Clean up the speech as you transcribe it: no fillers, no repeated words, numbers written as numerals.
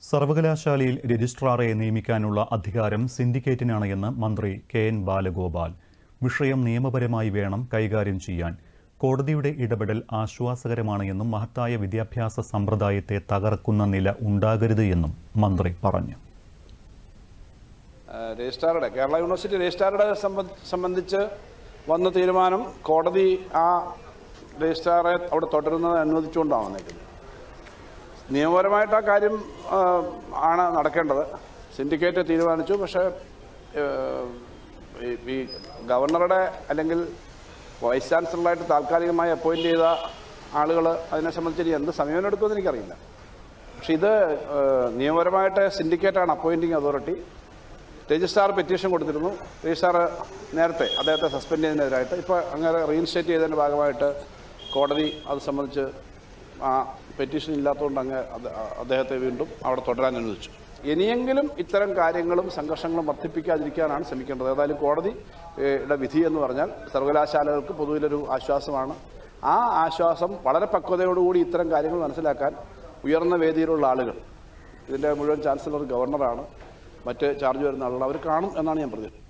സർവകലാശാലയിൽ രജിസ്ട്രാറെ നിയമിക്കാനുള്ള അധികാരം സിൻഡിക്കേറ്റിനാണ് എന്ന് മന്ത്രി കെ.എൻ. ബാലഗോപാൽ. വിഷയം നിയമപരമായി വേണം കൈകാര്യം ചെയ്യാൻ. കോടതിയുടെ ഇടപെടൽ ആശ്വാസകരമാണ് എന്നും മഹത്തായ വിദ്യാഭ്യാസ സമ്പ്രദായത്തെ തകർക്കുന്ന നില ഉണ്ടാകരുത് എന്നും മന്ത്രി പറഞ്ഞു. രജിസ്ട്രാറുടെ കേരള യൂണിവേഴ്സിറ്റി രജിസ്ട്രാറുടെ സംബന്ധിച്ച് വന്ന തീരുമാനം കോടതി ആ രജിസ്ട്രാറെ അവിടെ തുടരുന്നത് അനുവദിച്ചുകൊണ്ടാണ് വന്നേക്കുന്നത്. നിയമപരമായിട്ട് ആ കാര്യം ആണ് നടക്കേണ്ടത്. സിൻഡിക്കേറ്റ് തീരുമാനിച്ചു. പക്ഷേ ഈ ഗവർണറുടെ അല്ലെങ്കിൽ വൈസ് ചാൻസലറായിട്ട് താൽക്കാലികമായി അപ്പോയിൻറ്റ് ചെയ്ത ആളുകൾ അതിനെ സംബന്ധിച്ച് എന്ത് സമയം എടുക്കുമെന്ന് എനിക്കറിയില്ല. പക്ഷേ ഇത് നിയമപരമായിട്ട് സിൻഡിക്കേറ്റാണ് അപ്പോയിൻറ്റിങ് അതോറിറ്റി. രജിസ്ട്രാർ പെറ്റീഷൻ കൊടുത്തിരുന്നു. രജിസ്ട്രാർ നേരത്തെ അദ്ദേഹത്തെ സസ്പെൻഡ് ചെയ്യുന്നതിനായിട്ട് ഇപ്പോൾ അങ്ങനെ റീഇൻസ്റ്റേറ്റ് ചെയ്തതിൻ്റെ ഭാഗമായിട്ട് കോടതി അത് സംബന്ധിച്ച് ആ പെറ്റീഷൻ ഇല്ലാത്തതുകൊണ്ട് അദ്ദേഹത്തെ വീണ്ടും അവിടെ തുടരാൻ അനുവദിച്ചു. ഇനിയെങ്കിലും ഇത്തരം കാര്യങ്ങളും സംഘർഷങ്ങളും വർദ്ധിപ്പിക്കാതിരിക്കാനാണ് ശ്രമിക്കേണ്ടത്. ഏതായാലും കോടതിയുടെ വിധി എന്ന് പറഞ്ഞാൽ സർവകലാശാലകൾക്ക് പൊതുവിലൊരു ആശ്വാസമാണ്. ആ ആശ്വാസം വളരെ പക്വതയോടുകൂടി ഇത്തരം കാര്യങ്ങൾ മനസ്സിലാക്കാൻ ഉയർന്ന വേദിയിലുള്ള ആളുകൾ, ഇതിൻ്റെ മുഴുവൻ ചാൻസലർ ഗവർണറാണ്, മറ്റ് ചാർജ് വരുന്ന ആളുകൾ, അവർ കാണും എന്നാണ് ഞാൻ പ്രതീക്ഷിക്കുന്നത്.